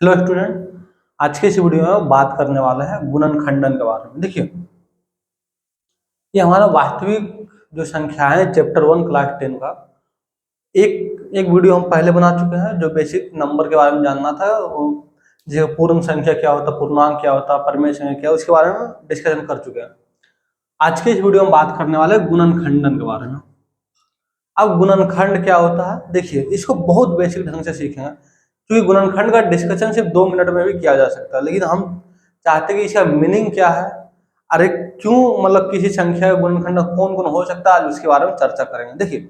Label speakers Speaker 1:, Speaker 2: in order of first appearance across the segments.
Speaker 1: Hello student, आज के इस वीडियो में बात करने वाला है गुणनखंडन के बारे में। देखिए, ये हमारा वास्तविक जो संख्या है चैप्टर 1 क्लास 10 का एक एक वीडियो हम पहले बना चुके हैं। जो बेसिक नंबर के बारे में जानना था, जो पूर्ण संख्या क्या होता, पूर्णांक क्या होता, परिमेय संख्या क्या, उसके बारे में डिस्कशन कर चुके हैं। आज के इस वीडियो में बात करने वाले हैं गुणनखंडन के बारे में। अब गुणनखंड क्या होता है, देखिए इसको बहुत बेसिक ढंग से सीखेंगे, क्योंकि गुणनखंड का डिस्कशन सिर्फ 2 मिनट में भी किया जा सकता है, लेकिन हम चाहते हैं कि इसका मीनिंग क्या है, अरे क्यों, मतलब किसी संख्या का गुणनखंड कौन कौन हो सकता है, आज उसके बारे में चर्चा करेंगे। देखिए,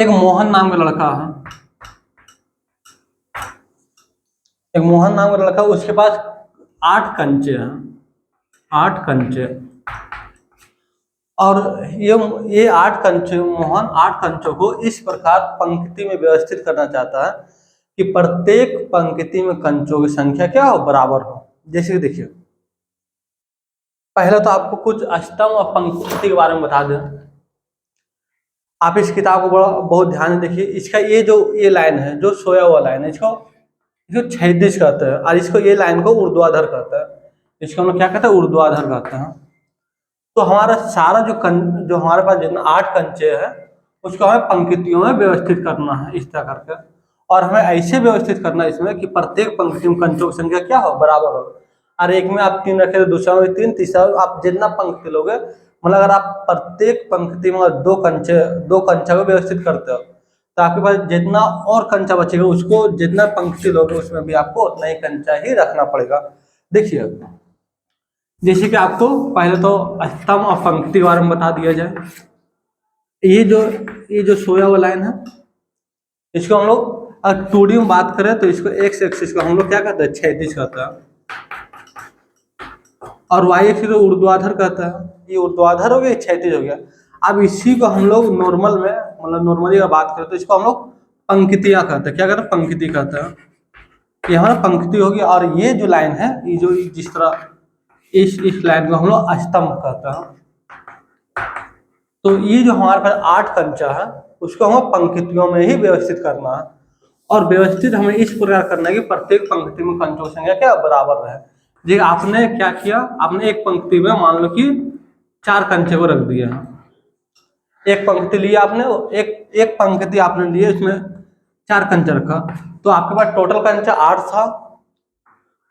Speaker 1: एक मोहन नाम का लड़का है, उसके पास 8 कंचे हैं, 8 कंचे। और ये 8 कंचे, मोहन 8 कंचों को इस प्रकार पंक्ति में व्यवस्थित करना चाहता है कि प्रत्येक पंक्ति में कंचों की संख्या क्या हो, बराबर हो। जैसे कि देखिए, पहले तो आपको कुछ अष्टम और पंक्ति के बारे में बता दें। आप इस किताब को बहुत ध्यान से देखिए। इसका ये लाइन है, जो सोया हुआ लाइन है, इसको क्षैतिज कहते हैं, और इसको ये लाइन को ऊर्ध्वाधर कहते हैं। इसको हम लोग क्या कहते हैं, ऊर्ध्वाधर कहते हैं। तो हमारा सारा जो हमारे पास जितना 8 कंचे है, उसको हमें पंक्तियों में व्यवस्थित करना है इस तरह करके। और हमें ऐसे व्यवस्थित करना है इसमें कि प्रत्येक पंक्ति में कंचों की संख्या क्या हो, बराबर हो। और एक में आप 3 रखे तो दूसरा में 3, तीसरा आप जितना पंक्ति लोगे, मतलब अगर आप प्रत्येक पंक्ति में 2 कंचा को व्यवस्थित करते हो, तो आपके पास जितना और कंचा बचेगा, उसको जितना पंक्ति लोगे उसमें भी आपको उतना ही कंचा ही रखना पड़ेगा। देखिए, जैसे कि आपको पहले तो अष्टम और पंक्ति के बारे में बता दिया जाए। ये जो सोया हुआ लाइन है, इसको हम लोग अगर 2D में बात करें तो इसको एक्स एक्सिस को हम लोग क्या कहते हैं, क्षैतिज कहते हैं, और वाई एक्सिस को ऊर्ध्वाधर कहते हैं। ये ऊर्ध्वाधर हो गया, क्षैतिज हो गया। अब इसी को हम लोग नॉर्मल में, मतलब नॉर्मली अगर बात करें तो इसको हम लोग पंक्तियां कहते हैं। क्या कहते हैं, पंक्ति कहते हैं। ये हमारा पंक्ति होगी। और ये जो लाइन है, ये जो जिस तरह इस लाइन को हम लोग अष्टम कहते हैं। तो ये जो हमारे पास 8 कंचा है, उसको हमें पंक्तियों में ही व्यवस्थित करना है। और व्यवस्थित हमें इस प्रकार करना है कि प्रत्येक पंक्ति में कंचों की संख्या क्या बराबर रहे। जी, आपने क्या किया, आपने एक पंक्ति में मान लो कि 4 कंचे को रख दिया। एक पंक्ति लिया आपने, एक पंक्ति आपने लिए, इसमें 4 कंचा रखा, तो आपके पास टोटल कंचा 8 था।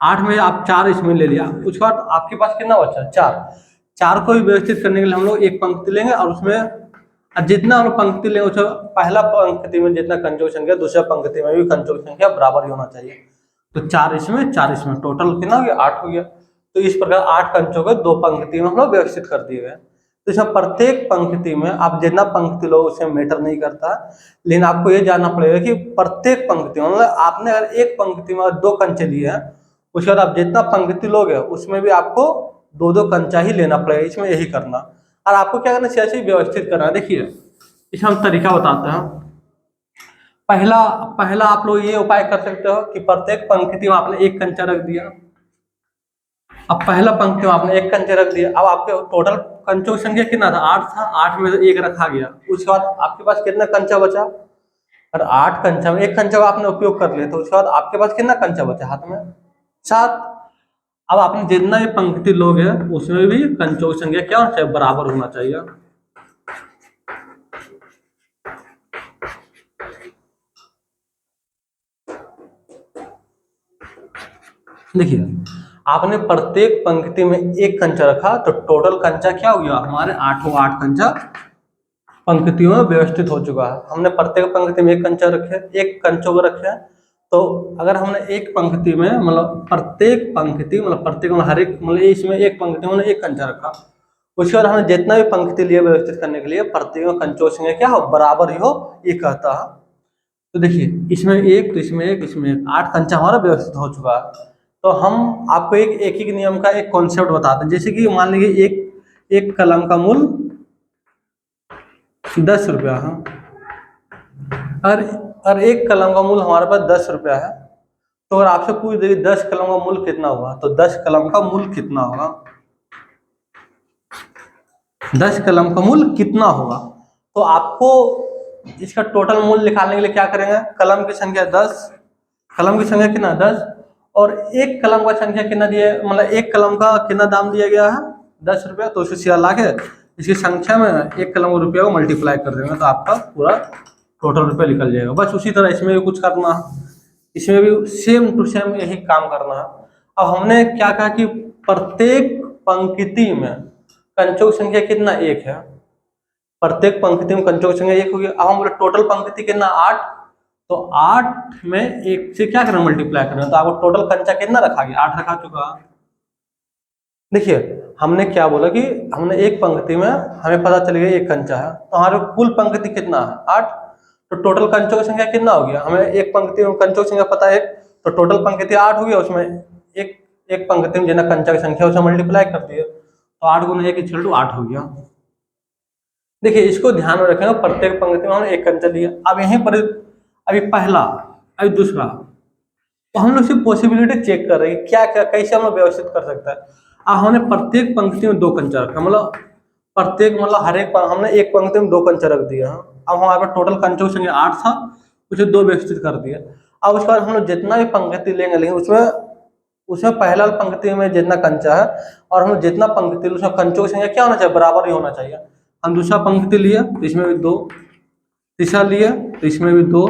Speaker 1: 8 में आप 4 इसमें ले लिया, उसके बाद आपके पास कितना बचा, 4 को भी व्यवस्थित करने के लिए हम लोग एक पंक्ति लेंगे, और उसमें जितना हम लोग पंक्ति लेंगे, उसमें पहला पंक्ति में जितना कंचों की संख्या, दूसरा पंक्ति में भी कंचों की संख्या बराबर ही होना चाहिए। तो 4 इसमें 4 इसमें, टोटल कितना हो गया, 8 हो गया। तो इस प्रकार 8 कंचों को 2 पंक्ति में हम लोग व्यवस्थित कर दिए गए। तो इसमें प्रत्येक पंक्ति में आप जितना पंक्ति लो उसमें मैटर नहीं करता, लेकिन आपको ये जानना पड़ेगा कि प्रत्येक पंक्ति में, मतलब आपने अगर एक पंक्ति में 2 कंचे लिए हैं, उसके बाद आप जितना पंक्ति लोगे उसमें भी आपको 2-2 कंचा ही लेना पड़ेगा। इसमें यही करना, और आपको क्या करना चाहिए, व्यवस्थित करना है। देखिए, इसमें हम तरीका बताते हैं। पहला आप लोग ये उपाय कर सकते हो कि प्रत्येक पंक्ति में आपने एक कंचा रख दिया। अब पहला पंक्ति में आपने एक कंचा रख दिया, अब आपके टोटल कंचों की संख्या कितना था, 8 था। 8 में से एक रखा गया, उसके बाद आपके पास कितना कंचा बचा, और 8 कंचा में एक कंचा आपने उपयोग कर लिया, तो उसके बाद आपके पास कितना कंचा बचा, हाथ में 7। अब आपने जितना भी पंक्ति लोगे उसमें भी कंचों की संख्या क्या होना चाहिए, बराबर होना चाहिए। देखिए, आपने प्रत्येक पंक्ति में एक कंचा रखा, तो टोटल कंचा क्या हो गया, हमारे 8 कंचा पंक्तियों में व्यवस्थित हो चुका है। हमने प्रत्येक पंक्ति में एक कंचा रखे, एक कंचों को रखे। तो अगर हमने एक पंक्ति में, मतलब प्रत्येक हर एक, मतलब इसमें एक पंक्ति में एक कंचा रखा, उसके बाद हमने जितना भी पंक्ति लिए व्यवस्थित करने के लिए प्रत्येक कंचों की संख्या क्या हो, बराबर ही हो, ये कहता है। तो देखिए, इसमें एक, तो इसमें एक, इसमें एक, 8 कंचा हमारा व्यवस्थित हो चुका है। तो हम आपको एक ही नियम का एक कॉन्सेप्ट बताते हैं। जैसे कि मान लीजिए एक कलम का मूल्य 10 रुपया है, और एक कलम का मूल्य हमारे पास 10 रुपया है। तो अगर आपसे पूछ दे 10 कलम का मूल्य कितना हुआ, तो 10 कलम का मूल्य कितना होगा, 10 कलम का मूल्य कितना होगा। तो आपको इसका टोटल मूल्य निकालने के लिए क्या करेंगे, कलम की संख्या 10 कलम की संख्या कितना 10, और एक कलम का संख्या कितना दिया, मतलब एक कलम का कितना दाम दिया गया है 10 रुपया, तो उसे 6 लाख है, इसकी संख्या में एक कलम को रुपया को मल्टीप्लाई कर देंगे तो आपका पूरा टोटल रुपया निकल जाएगा। बस उसी तरह इसमें भी कुछ करना है, इसमें भी सेम टू सेम यही काम करना है। अब हमने क्या कहा कि प्रत्येक पंक्ति में कंचों की संख्या कितना 1 है, प्रत्येक पंक्ति में कंचों की संख्या 1 होगी। अब हम बोले टोटल पंक्ति कितना 8, तो 8 में 1 से क्या करना मल्टीप्लाई करना, तो आपको टोटल कंचा कितना रखा गया 8 रखा चुका। देखिए हमने क्या बोला कि हमने एक पंक्ति में हमें पता चल गया 1 कंचा है, तो हमारे कुल पंक्ति कितना है 8, तो टोटल कंचों की संख्या कितना हो गया, हमें एक पंक्ति में कंचों की संख्या पता है, तो टोटल पंक्ति 8 हो गया, उसमें एक पंक्ति में जितना कंचा की संख्या उसे मल्टीप्लाई कर दिया, तो 8 गुना 1 = 8 हो गया। देखिए इसको ध्यान में रखेंगे, प्रत्येक पंक्ति में हमने 1 कंचा लिया। अब यहीं पर अभी पहला अभी दूसरा, तो हम लोग सिर्फ पॉसिबिलिटी चेक कर रहे हैं क्या क्या कैसे हम लोग व्यवस्थित कर सकते हैं। अब हमने प्रत्येक पंक्ति में 2 कंचा रखा, मतलब प्रत्येक मतलब हर एक हमने एक पंक्ति में 2 कंचा रख दिया। अब हमारे पास टोटल कंचों की संख्या 8 था, उसे 2 व्यवस्थित कर दिया। अब उसके बाद हम लोग जितना भी पंक्ति लेंगे, लेकिन उसमें पहला पंक्ति में जितना कंचा है और हम जितना पंक्ति उसमें कंचों की संख्या क्या होना चाहिए, बराबर ही होना चाहिए। हम दूसरा पंक्ति लिए तो इसमें भी 2, तीसरा लिए तो इसमें भी 2,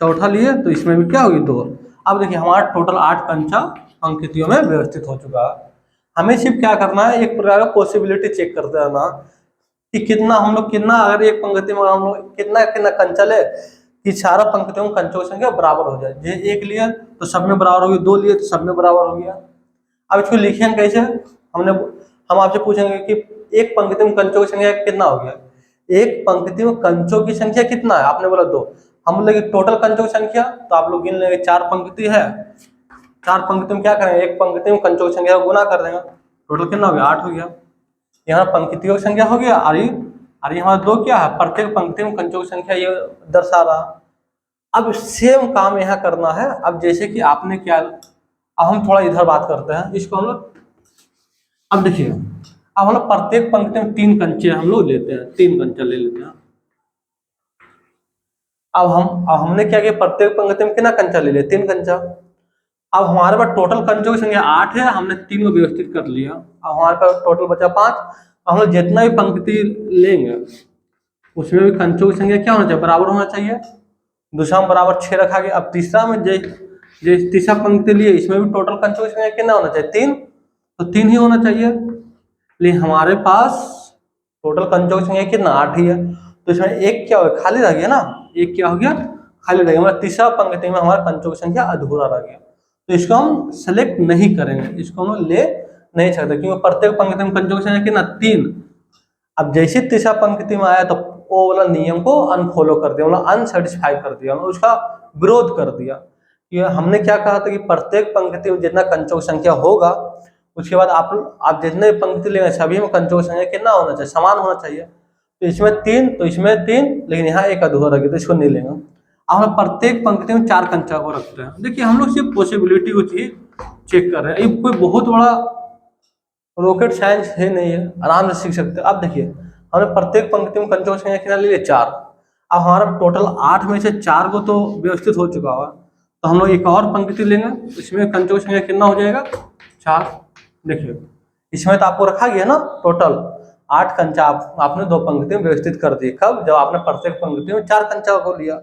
Speaker 1: चौथा लिए तो इसमें भी क्या होगी 2। अब देखिए हमारा टोटल 8 कंचा पंक्तियों में व्यवस्थित हो चुका है। हमें सिर्फ क्या करना है, एक प्रकार का पॉसिबिलिटी चेक करते रहना कि कितना हम लोग कितना अगर एक पंक्ति में हम लोग कितना कितना कंचा ले कि सारा पंक्तियों में कंचों की संख्या बराबर हो जाए। जैसे 1 लिए तो सब में बराबर होगी, 2 लिए तो सब में बराबर हो गया। अब इसको लिखेंगे कैसे, हम आपसे पूछेंगे कि एक पंक्ति में कंचों की संख्या कितना हो गया, एक पंक्ति में कंचों की संख्या कितना है, आपने बोला 2, हम बोले टोटल कंचों की संख्या, तो आप लोग गिन लेंगे 4 पंक्ति है, 4 पंक्ति में क्या करेंगे, एक पंक्ति में कंचों की संख्या को गुना कर देंगे, टोटल कितना हो गया 8 हो गया। यहाँ पंक्तियों की संख्या हो गया, और यहाँ 2 क्या है, प्रत्येक पंक्ति में कंचों की संख्या ये दर्शा रहा। अब सेम काम यहाँ करना है। अब जैसे कि आपने क्या, अब हम थोड़ा इधर बात करते हैं इसको हम लोग। अब देखिए अब हम लोग प्रत्येक पंक्ति में 3 कंचे हम लोग लेते हैं, 3 कंचा ले लेते हैं। अब हमने क्या किया, प्रत्येक पंक्ति में कितना कंचा ले लिया, 3 कंचा। अब हमारे पास टोटल कंचों की संख्या 8 है, हमने 3 को व्यवस्थित कर लिया। अब हमारे पास टोटल बचा 5। हम लोग जितना भी पंक्ति लेंगे उसमें भी कंचों की संख्या क्या होना चाहिए, बराबर होना चाहिए। दूसरा में बराबर 6 रखा गया। अब तीसरा में तीसरा पंक्ति लिए, इसमें भी टोटल कंचों की संख्या कितना होना चाहिए, 3, तो 3 ही होना चाहिए। लेकिन हमारे पास टोटल कंचों की संख्या कितना 8 ही है, तो इसमें एक क्या हो गया, खाली रह गया ना, एक क्या हो गया, खाली रह गया। मतलब तीसरा पंक्ति में हमारा कंचों की संख्या अधूरा रह गया, तो इसको हम सेलेक्ट नहीं करेंगे, इसको हम ले नहीं सकते, क्योंकि प्रत्येक पंक्ति में कंचों की संख्या कितना 3। अब जैसे तीसरा पंक्ति में आया तो वो वाला नियम को अनफॉलो कर दिया, मतलब अनसेटिस्फाई कर दिया, मतलब उसका विरोध कर दिया। कि हमने क्या कहा था कि प्रत्येक पंक्ति में जितना कंचों की संख्या होगा, उसके बाद आप जितने पंक्ति लेंगे सभी में कंचों की संख्या कितना होना चाहिए, समान होना चाहिए। तो इसमें 3, तो इसमें 3, लेकिन यहाँ एक अधूरा रह गया, तो इसको नहीं लेंगे। अब हम प्रत्येक पंक्ति में 4 कंचा को रखते हैं। देखिए हम लोग सिर्फ पॉसिबिलिटी को चेक कर रहे हैं, ये कोई बहुत बड़ा रॉकेट साइंस है नहीं है, आराम से सीख सकते हैं। अब देखिए हमने प्रत्येक पंक्ति में कंचों की संख्या कितना ले लिया, 4। अब हमारा टोटल 8 में से 4 को तो व्यवस्थित हो चुका हुआ, तो हम लोग एक और पंक्ति लेंगे, इसमें कंचों की संख्या कितना हो जाएगा, 4। देखिए इसमें तो आपको रखा गया ना टोटल 8 कंचा, आपने 2 पंक्ति में व्यवस्थित कर दिए। कब, जब आपने प्रत्येक पंक्ति में 4 कंचा को लिया।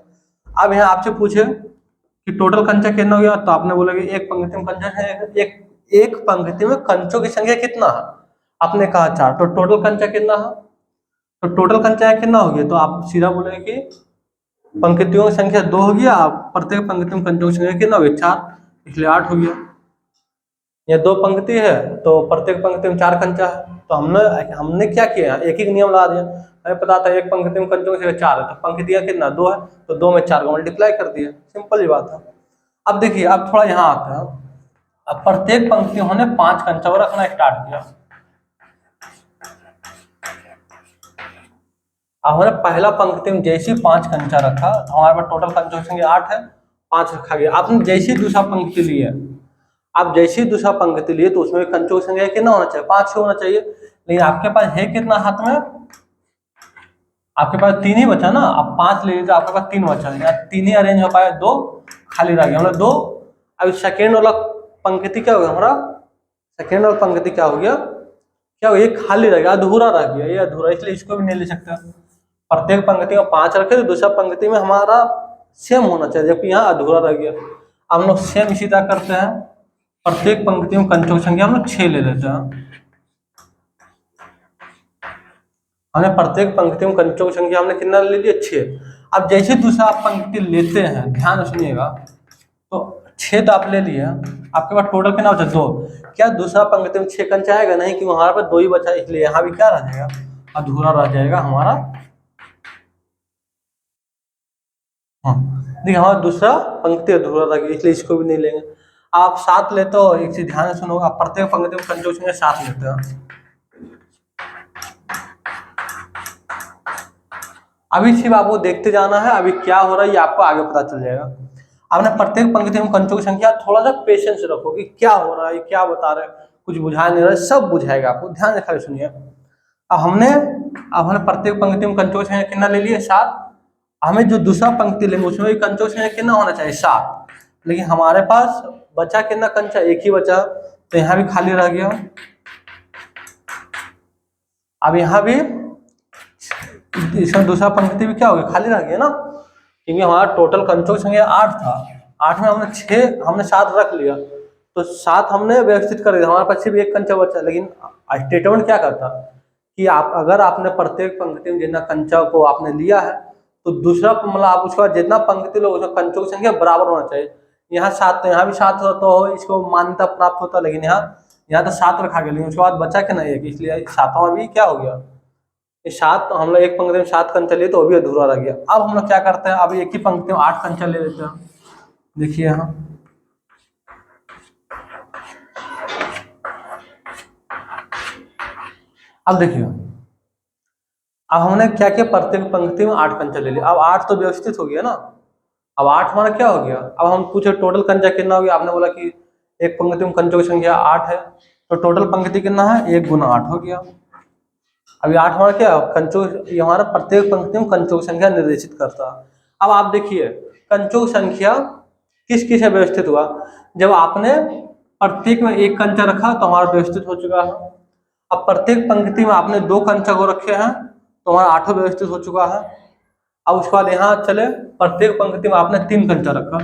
Speaker 1: अब यहाँ आपसे पूछे कि टोटल कंचा कितना हो गया, तो आपने बोला कि एक पंक्ति में कंचा है, एक पंक्ति में कंचों की संख्या कितना है, आपने कहा 4, तो टोटल कंचा कितना है, तो टोटल कंचा कितना हो गया, तो आप सीधा बोलेंगे कि पंक्तियों की संख्या 2 हो गया, प्रत्येक पंक्ति में कंचों की संख्या कितना हो गया, 4, इसलिए 8 हो गया। या 2 पंक्ति है तो प्रत्येक पंक्ति में 4 कंचा है, तो हमने क्या किया, एक ही नियम लगा दिया। हमें पता था एक पंक्ति में कंचों की संख्या 4 है, तो पंक्तियां कितना 2 है, तो 2 में 4 को मल्टीप्लाई कर दिया, सिंपल ही बात है। अब देखिए अब थोड़ा यहाँ आता है, अब प्रत्येक पंक्ति हमने 5 कंचा को रखना स्टार्ट किया। अब हमने पहला पंक्ति में जैसे 5 कंचा रखा, हमारे पास टोटल कंचों की संख्या 8 है, 5 रखा गया। आपने जैसे ही दूसरा पंक्ति लिए, आप जैसे ही दूसरा पंक्ति लिए तो उसमें कंचों की संख्या कितना होना चाहिए, 5 होना चाहिए। लेकिन आपके पास है कितना हाथ में, आपके पास 3 ही बचा ना, आप 5 ले लीजिए, आपके पास 3 बचा है, 3 ही अरेंज हो पाए, 2 खाली रह गया, मतलब 2। अब सेकेंड वाला पंक्ति क्या हो गया हमारा, सेकेंड वाला पंक्ति क्या हो गया, क्या हो गया, ये खाली रह गया, अधूरा रह गया, ये अधूरा, इसलिए इसको भी नहीं ले सकते। प्रत्येक पंक्ति में 5 रखे तो दूसरा पंक्ति में हमारा सेम होना चाहिए, जबकि यहाँ अधूरा रह गया। अब हम लोग सेम इसी तरह करते हैं, प्रत्येक पंक्ति में कंचों की संख्या हम लोग 6 ले लेते हैं। हमने प्रत्येक पंक्ति में कंचों की संख्या हमने कितना ले लिया, 6। अब जैसे दूसरा आप पंक्ति लेते हैं, ध्यान सुनिएगा, तो 6 तो आप ले लिए, आपके पास टोटल कितना बचा, 2। क्या दूसरा पंक्ति में 6 कंचा आएगा, नहीं, क्योंकि हमारे पास 2 ही बचा, इसलिए यहाँ भी क्या रह जाएगा, अधूरा रह जाएगा हमारा। हाँ, देखिए हमारा दूसरा पंक्ति अधूरा रह गया, इसलिए इसको भी नहीं लेंगे। आप 7 लेते हो, एक चीज ध्यान से सुनो, आप प्रत्येक पंक्ति में कंचों की संख्या 7 लेते हैं। अभी सिर्फ आपको देखते जाना है, अभी क्या हो रहा है ये आपको आगे पता चल जाएगा। आपने प्रत्येक पंक्ति में कंचों की संख्या, थोड़ा सा पेशेंस रखो कि क्या हो रहा है, क्या बता रहे हैं, कुछ बुझा नहीं रहा है, सब बुझाएगा आपको, ध्यान से खाली सुनिए। अब हमने प्रत्येक पंक्ति में कंचों की संख्या कितना ले लिया, 7। हमें जो दूसरा पंक्ति लेंगे उसमें भी कंचों की संख्या कितना होना चाहिए, 7। लेकिन हमारे पास बचा कितना कंचा, एक ही बचा, तो यहाँ भी खाली रह गया। अब यहाँ भी इसमें दूसरा पंक्ति भी क्या हो गया, खाली रह गया ना, क्योंकि हमारा टोटल कंचों की संख्या 8 था। 8 में हमने 7 रख लिया, तो 7 हमने व्यवस्थित कर दिया, हमारे पास सिर्फ एक कंचा बचा। लेकिन स्टेटमेंट क्या करता कि अगर आपने प्रत्येक पंक्ति में जितना कंचा को आपने लिया है, तो दूसरा मतलब आप उसका जितना पंक्ति लो उसमें कंचों की संख्या बराबर होना चाहिए। यहाँ 7 तो यहाँ भी 7 हो तो इसको मान्यता प्राप्त होता, लेकिन यहाँ तो 7 रखा गया, लेकिन उसके बाद बचा क्या नहीं है, इसलिए 7वां भी क्या हो गया, 7। हम लोग एक पंक्ति में 7 कंचा लिए तो वो भी अधूरा रह गया। अब हम लोग क्या करते हैं, अब एक ही पंक्ति में 8 कंचा ले लेते हैं। देखिए यहाँ अब देखिए, अब हमने क्या किया, प्रत्येक पंक्ति में 8 कंचा ले लिया। अब 8 तो व्यवस्थित हो गया ना, अब 8 हमारा क्या हो गया, अब हम पूछे टोटल कंचा कितना हो गया, आपने बोला कि एक पंक्ति में कंचों की संख्या 8 है, तो टोटल पंक्ति कितना है, 1 गुना 8 हो गया। अभी 8 हमारा क्या कंचों, ये हमारा प्रत्येक पंक्ति में कंचों की संख्या निर्देशित करता है। अब आप देखिए कंचों की संख्या किस किस से व्यवस्थित हुआ, जब आपने प्रत्येक में 1 कंचा रखा तो हमारा व्यवस्थित हो चुका है। अब प्रत्येक पंक्ति में आपने 2 कंचा को रखे हैं तो हमारा 8 व्यवस्थित हो चुका है। अब उसके बाद यहाँ चले, प्रत्येक पंक्ति में आपने 3 कंचा रखा,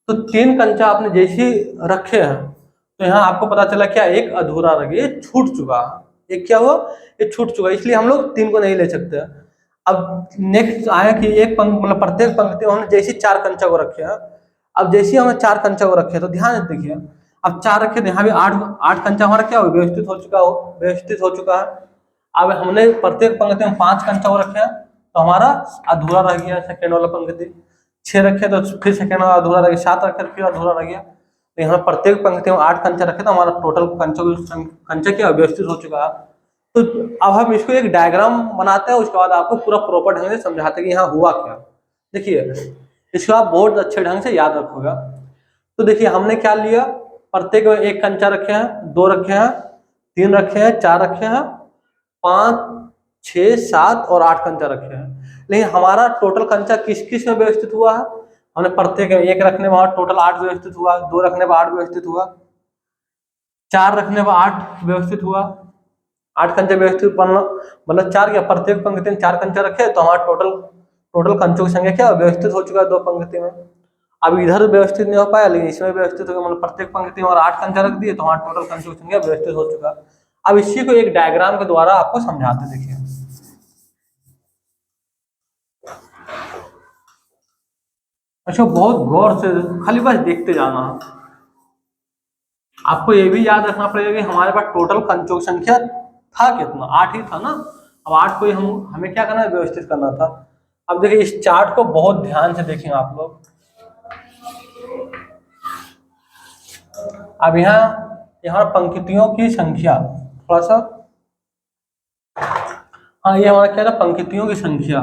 Speaker 1: तो 3 कंचा आपने जैसे रखे हैं तो यहाँ आपको पता चला क्या, एक अधूरा रह गया, ये छूट चुका है। एक क्या हुआ, ये छूट चुका, इसलिए हम लोग 3 को नहीं ले सकते। अब नेक्स्ट आया कि मतलब प्रत्येक पंक्ति में हमने जैसे 4 कंचा को रखे हैं। अब जैसे हमने 4 कंचा को रखे तो ध्यान से देखिए, अब 4 रखे तो यहाँ भी 8 कंचा हमारा क्या हो, व्यवस्थित हो चुका है। अब हमने प्रत्येक पंक्ति में 5 कंचा को रखे हैं तो हमारा अधूरा रह गया सेकेंड वाला पंक्ति। 6 रखे तो फिर सेकेंड वाला अधूरा रह गया, 7 रखे तो फिर अधूरा रह गया। तो यहाँ प्रत्येक पंक्ति में 8 कंचा रखे तो हमारा टोटल कंचा क्या व्यवस्थित हो चुका है। तो अब हम इसको एक डायग्राम बनाते हैं, उसके बाद आपको पूरा प्रॉपर ढंग से समझाते हैं कि यहाँ हुआ क्या। देखिए इसको आप बहुत अच्छे ढंग से याद रखोगा। तो देखिए हमने क्या लिया, प्रत्येक में 1 कंचा रखे हैं, 2 रखे हैं, 3 रखे हैं, 4 रखे हैं, 5, 6, 7 और 8 कंचा रखे हैं। लेकिन हमारा टोटल कंचा किस किस में व्यवस्थित हुआ है, हमने प्रत्येक में 1 रखने में टोटल 8 व्यवस्थित हुआ, 2 रखने पर 8 व्यवस्थित हुआ, 4 रखने पर 8 व्यवस्थित हुआ, 8 कंचा व्यवस्थित बनना, मतलब 4 क्या, प्रत्येक पंक्ति में 4 कंचा रखे तो हमारा टोटल कंचों की संख्या क्या व्यवस्थित हो चुका है 2 पंक्ति में। अब इधर व्यवस्थित नहीं हो पाया, लेकिन इसमें व्यवस्थित हो गया, मतलब प्रत्येक पंक्ति में और 8 कंचा रख दिए तो हमारा टोटल कंचों की संख्या व्यवस्थित हो चुका। अब इसी को एक डायग्राम के द्वारा आपको समझाते, देखिए अच्छा बहुत गौर से खाली बस देखते जाना। आपको ये भी याद रखना पड़ेगा कि हमारे पास टोटल कंचों की संख्या था कितना, 8 ही था ना। अब 8 को हमें क्या करना है, व्यवस्थित करना था। अब देखिए इस चार्ट को बहुत ध्यान से देखेंगे आप लोग। अब यहाँ पंक्तियों की संख्या थोड़ा सा, हाँ ये हमारा क्या था, पंक्तियों की संख्या,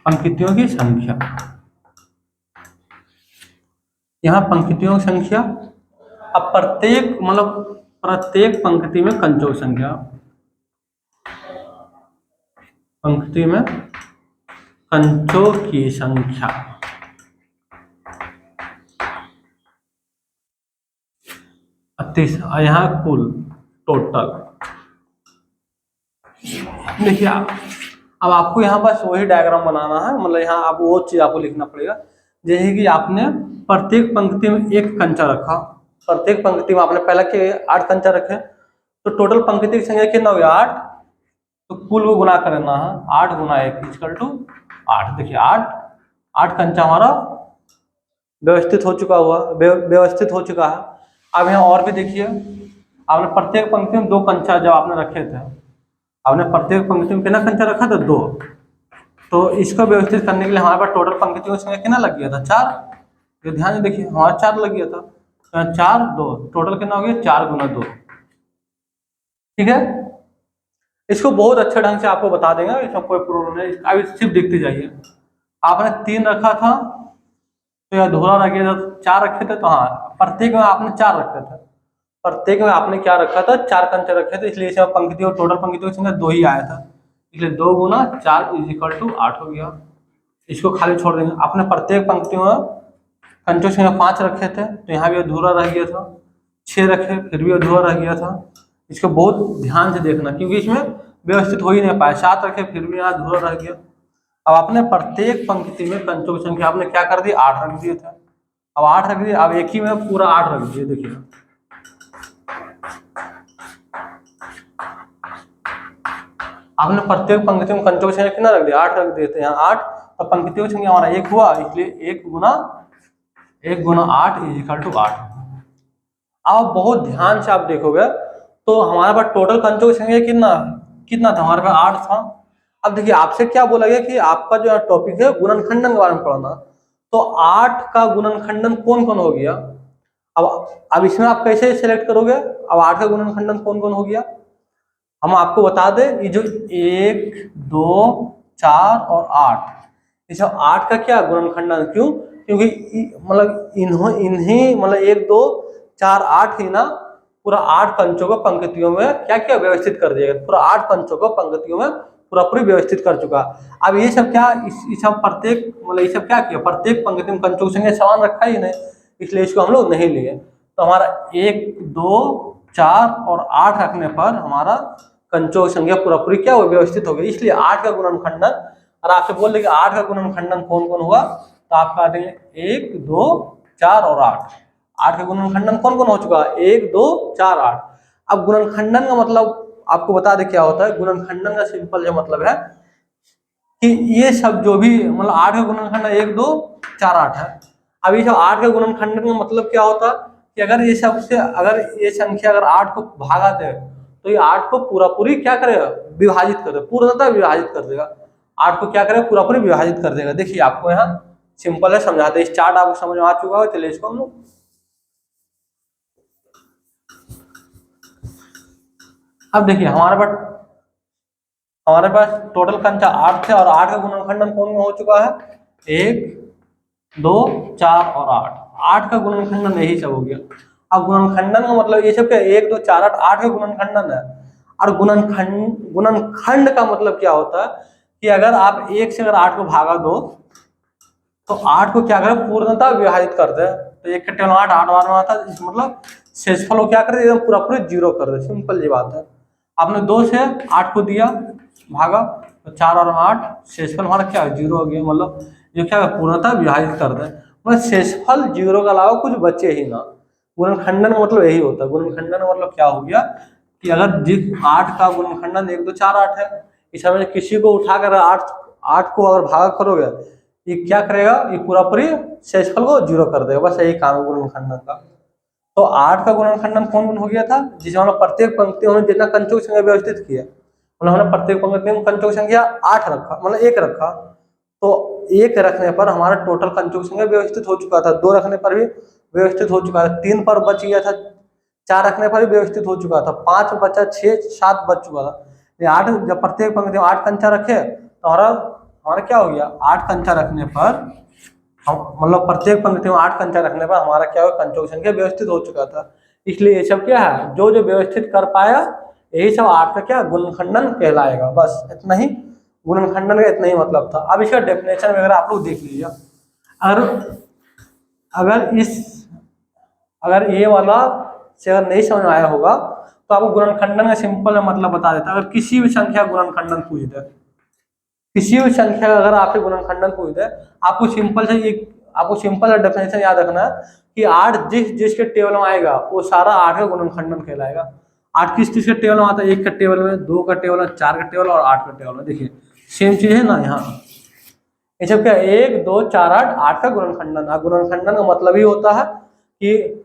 Speaker 1: पंक्तियों की संख्या, यहाँ पंक्तियों की संख्या। अब प्रत्येक पंक्ति में कंचों की संख्या, पंक्ति में कंचों की संख्या 38, यहाँ कुल टोटल। देखिए अब आपको यहाँ बस वही डायग्राम बनाना है, मतलब यहाँ आप वो चीज आपको लिखना पड़ेगा, जैसे कि आपने प्रत्येक पंक्ति में एक कंचा रखा, प्रत्येक पंक्ति में आपने पहला के 8 कंचा रखे, तो टोटल पंक्ति की संख्या कितना हो गया 8, तो कुल को गुना करना है, 8 गुना 1 इक्वल टू 8। देखिए 8 कंचा हमारा व्यवस्थित हो चुका व्यवस्थित हो चुका है। अब यहाँ और भी देखिए, आपने प्रत्येक पंक्ति में 2 कंचा जब आपने रखे थे, आपने प्रत्येक पंक्ति में कितना कंचा रखा था 2, तो इसको व्यवस्थित करने के लिए हमारे पास टोटल पंक्तियों की संख्या कितना लग गया था 4। ये ध्यान से देखिए हमारा 4 लग गया था, तो 4 2 टोटल कितना हो गया 4 गुना 2। ठीक है, इसको बहुत अच्छे ढंग से आपको बता देंगे, इसमें कोई प्रॉब्लम नहीं। अभी सिर्फ देखते जाइए, आपने 3 रखा था तो यह अधूरा रह गया था, 4 रखे थे तो हाँ प्रत्येक में आपने 4 रखे थे, प्रत्येक में आपने क्या रखा था 4 कंचे रखे थे, इसलिए इसमें पंक्तियों टोटल पंक्तियों की संख्या 2 ही आया था, इसलिए 2 गुना 4 इक्वल टू 8 हो गया। इसको खाली छोड़ देंगे। आपने प्रत्येक पंक्तियों में कंचों की संख्या 5 रखे थे, तो यहाँ भी अधूरा रह गया था, 6 रखे फिर भी अधूरा रह गया था। इसको बहुत ध्यान से देखना, क्योंकि इसमें व्यवस्थित हो ही नहीं पाया, 7 रखे फिर भी यहाँ अधूरा रह गया। अब आपने प्रत्येक पंक्ति में कंचों की संख्या आपने क्या कर दी 8 रख दिए थे, अब 8 रख दिए, अब एक ही में पूरा 8 रख दिए। देखिए आपने प्रत्येक पंक्ति में कंचों की संख्या कितना रख दिया 8 रख दिए थे, यहाँ 8, तो पंक्तियों की संख्या हमारा 1 हुआ, इसलिए 1 गुना 8 इक्वल टू 8। अब बहुत ध्यान से आप देखोगे तो हमारे पास टोटल कंचों की संख्या कितना था, हमारे पास 8 था। अब देखिए आपसे क्या बोला गया कि आपका जो टॉपिक है गुणनखंडन के बारे में पढ़ना, तो 8 का गुणनखंडन कौन कौन हो गया। अब इसमें आप कैसे सिलेक्ट करोगे, अब 8 का गुणनखंडन कौन कौन हो गया, हम आपको बता दें, ये जो 1 2 4 और 8, इस 8 का क्या गुणनखंडन, क्यों, क्योंकि मतलब इन्हीं मतलब 1 2 4 8 ही ना पूरा 8 पंचों को पंक्तियों में क्या क्या व्यवस्थित कर दिया, पूरा 8 पंचों को पंक्तियों में पूरा पूरी व्यवस्थित कर चुका। अब ये सब क्या इस सब प्रत्येक मतलब ये सब क्या किया, प्रत्येक पंक्ति में पंचों की संख्या समान रखा ही नहीं, इसलिए इसको हम लोग नहीं लिए। तो हमारा 1 2 4 और 8 रखने पर हमारा कंचों की संख्या पूरा पूरी क्या व्यवस्थित हो गई, इसलिए 8 का गुणनखंडन। और आपसे बोल देंगे 8 का गुणनखंडन कौन कौन हुआ, तो आप कहा देंगे 1 2 4 और 8 का गुणनखंडन कौन कौन हो चुका है 1 2 4 8। अब गुणनखंडन का मतलब आपको बता दे क्या होता है, गुणनखंडन का सिंपल जो मतलब है कि ये सब जो भी मतलब 8 का गुणनखंडन 1 2 4 8 है। अब ये जो 8 का गुणनखंडन का मतलब क्या होता है कि अगर ये सबसे अगर ये संख्या अगर 8 को भागा दे तो ये 8 को पूरा पूरी क्या करेगा विभाजित कर देगा, पूर्णतः विभाजित कर देगा, 8 को क्या करेगा पूरा पूरी विभाजित कर देगा। देखिए आपको यहाँ सिंपल है समझाते हैं, इस चार्ट आपको समझ में आ चुका हो, चलिए इसको हम लोग अब देखिए हमारे पास टोटल कंचा 8 थे और 8 का गुणनखंडन कौन हो चुका है 1 2 4 और 8 का गुणनखंडन यही सब हो गया। अब गुणनखंडन का मतलब ये सब क्या 1 2 4 8 का गुणनखंडन है। और गुणनखंड का मतलब क्या होता है कि अगर आप 1 से अगर 8 को भागा दो तो 8 को क्या करें पूर्णतः विभाजित कर दे, तो 1 के 8 8 बार में आता है, मतलब शेषफल को क्या कर दे एकदम पूरा पूरी 0 कर दे, सिंपल ये बात है। आपने 2 से 8 को दिया भागा तो 4 और 8 शेषफल हमारा क्या 0 हो गया, मतलब जो क्या पूर्णतः विभाजित कर दे, मतलब शेषफल 0 के अलावा कुछ बचे ही ना। गुणनखंडन का मतलब यही होता है, गुणनखंडन का मतलब क्या हो गया कि अगर जिस 8 का गुणनखंडन 1 2 4 8 है, इस समय किसी को उठाकर 8 को अगर भागा करोगे ये क्या करेगा ये पूरा पूरी शेषफल को 0 कर देगा, बस यही काम है गुणनखंडन का। तो 8 का गुणनखंडन कौन कौन हो गया था, जिसमें हमने प्रत्येक पंक्ति में जितना कंचों की संख्या व्यवस्थित किया, मतलब हमने प्रत्येक पंक्ति में कंचों की संख्या 8 रखा, मतलब 1 रखा, तो 1 रखने पर हमारा टोटल कंचों की संख्या व्यवस्थित हो चुका था, 2 रखने पर भी व्यवस्थित हो चुका था, 3 पर बच गया था, 4 रखने पर भी व्यवस्थित हो चुका था, 5 बचा, 6 7 बच चुका था। 8 जब प्रत्येक पंक्ति में 8 कंचा रखे तो हमारा क्या हो गया 8 कंचा रखने पर मतलब प्रत्येक पंक्ति में 8 कंचा रखने पर हमारा क्या हुआ कंचों की संख्या व्यवस्थित हो चुका था। इसलिए ये सब क्या है जो व्यवस्थित कर पाया यही सब 8 का क्या गुणनखंडन कहलाएगा, बस इतना ही। गुणनखंडन का इतना ही मतलब था। अब इसका डेफिनेशन वगैरह आप लोग देख लीजिए। अगर अगर इस अगर ये वाला से अगर नहीं समझ में आया होगा तो आपको गुणनखंडन का सिंपल मतलब बता देता। अगर किसी भी संख्या गुणनखंडन पूछ दे, किसी भी संख्या का अगर आपसे गुणनखंडन पूछ दे, आपको सिंपल सा डेफिनेशन याद रखना है कि 8 जिसके टेबल में आएगा वो सारा 8 का गुणनखंडन कहलाएगा। 8 किस किस के टेबल में आता है? 1 का टेबल में, 2 का टेबल में, 4 का टेबल और 8 का टेबल में। देखिए सेम चीज है ना यहाँ। ये सब क्या, 1 2 4 8 8 का गुणनखंडन। गुणनखंडन का मतलब ही होता है कि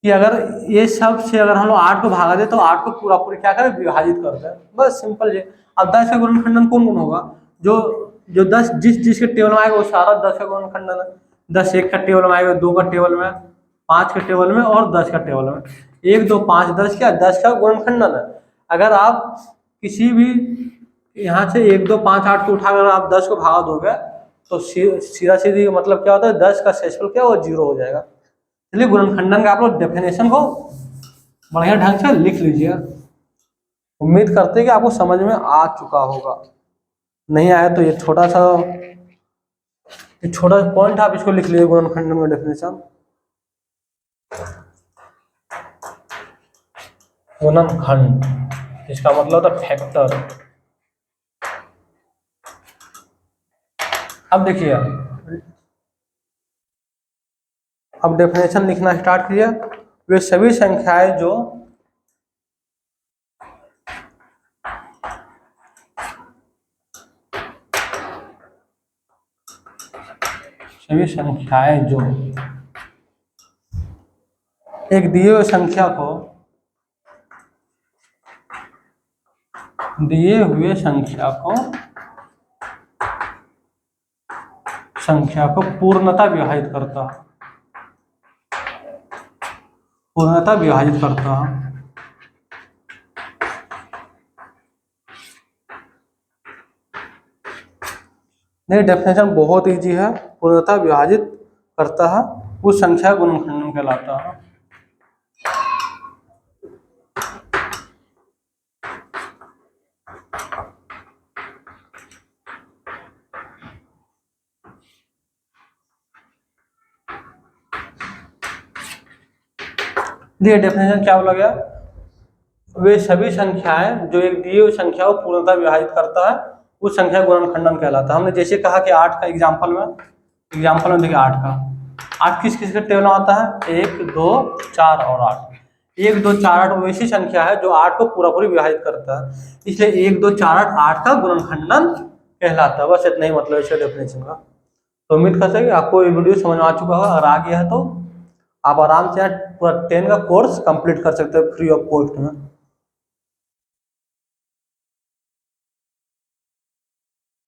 Speaker 1: अगर ये सब से अगर हम लोग 8 को भागा दे तो 8 को पूरा पूरी क्या करें, विभाजित कर दे, बस सिंपल है। अब 10 का गुणनखंडन कौन कौन होगा? जो जो 10 जिसके टेबल में आएगा वो सारा 10 का गुणनखंडन है। 10 1 का टेबल में आएगा, 2 का टेबल में, 5 के टेबल में और 10 का टेबल में। 1 2 5 10 क्या, 10 का गुणनखंडन है। अगर आप किसी भी यहाँ से 1 2 5 8 को उठाकर आप 10 को भागा दोगे तो सीधा सीधी मतलब क्या होता है, 10 का शेषफल क्या, वो 0 हो जाएगा। चलिए गुणनखंडन का आप लोग डेफिनेशन को बढ़िया ढंग से लिख लीजिए। उम्मीद करते हैं कि आपको समझ में आ चुका होगा। नहीं आया तो ये छोटा सा पॉइंट आप इसको लिख लीजिए, गुणनखंडन का डेफिनेशन। गुणनखंड इसका मतलब होता है फैक्टर। अब देखिए, अब डेफिनेशन लिखना स्टार्ट किया। वे सभी संख्याएं जो एक दिए हुए संख्या को पूर्णता विभाजित करता है। नहीं, डेफिनेशन बहुत इजी है। पूर्णता विभाजित करता है उस संख्या गुणनखंडन कहलाता है। देखिए डेफिनेशन क्या बोला गया, वे सभी संख्याएं जो एक दिए हुई संख्या को पूर्णता विभाजित करता है उस संख्या गुणनखंडन कहलाता है। हमने जैसे कहा कि 8 का एग्जाम्पल में देखिए 8 किस किस के टेबल में आता है, 1 2 4 और 8। 1 2 4 8 वैसी संख्या है जो 8 को पूरा पूरी विभाजित करता है, इसलिए 1 2 4 8 8 का गुणनखंडन कहलाता है। बस इतना ही मतलब इसके डेफिनेशन का। तो उम्मीद करते हैं कि आपको ये वीडियो समझ में आ चुका होगा। अगर आ गया है तो आप आराम से पूरा 10 का कोर्स कंप्लीट कर सकते हो फ्री ऑफ कॉस्ट में।